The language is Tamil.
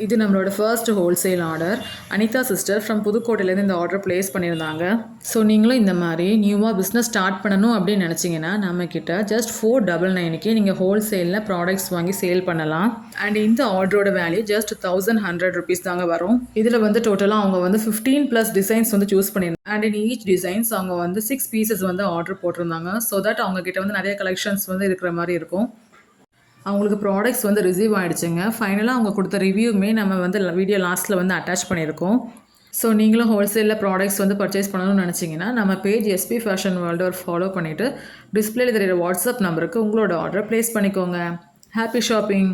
இது நம்மளோட first wholesale order. Anitha sister from புதுக்கோட்டையிலேருந்து இந்த ஆர்டர் ப்ளேஸ் பண்ணியிருந்தாங்க. ஸோ நீங்களும் இந்த மாதிரி நியூவாக பிஸ்னஸ் ஸ்டார்ட் பண்ணணும் அப்படின்னு நினச்சிங்கன்னா நம்மக்கிட்ட ஜஸ்ட் 499க்கே நீங்கள் ஹோல்சேலில் ப்ராடக்ட்ஸ் வாங்கி சேல் பண்ணலாம். அண்ட் இந்த ஆர்டரோட வேல்யூ ஜஸ்ட் 1100 ருபீஸ் தாங்க வரும். இதில் வந்து டோட்டலாக அவங்க வந்து 15+ டிசைன்ஸ் வந்து சூஸ் பண்ணியிருந்தாங்க. அண்ட் இன் ஈச் டிசைன்ஸ் அவங்க வந்து 6 பீசஸ் வந்து ஆர்டர் போட்டிருந்தாங்க. ஸோ தட் அவங்கக்கிட்ட வந்து நிறைய கலெக்ஷன்ஸ் வந்து இருக்கிற மாதிரி இருக்கும். அவங்களுக்கு ப்ராடக்ட்ஸ் வந்து ரிசீவ் ஆகிடுச்சுங்க. ஃபைனலாக அவங்க கொடுத்த ரிவ்யூமே நம்ம வந்து வீடியோ லாஸ்ட்டில் வந்து அட்டாச் பண்ணியிருக்கோம். ஸோ நீங்களும் ஹோல்சேலில் ப்ராடக்ட்ஸ் வந்து பர்ச்சேஸ் பண்ணணும்னு நினச்சிங்கன்னா நம்ம பேஜ் எஸ்பி ஃபேஷன் வேர்ல்டு ஒரு ஃபாலோ பண்ணிவிட்டு டிஸ்பிளேல தெரியிற வாட்ஸ்அப் நம்பருக்கு உங்களோட ஆர்டரை ப்ளேஸ் பண்ணிக்கோங்க. Happy shopping.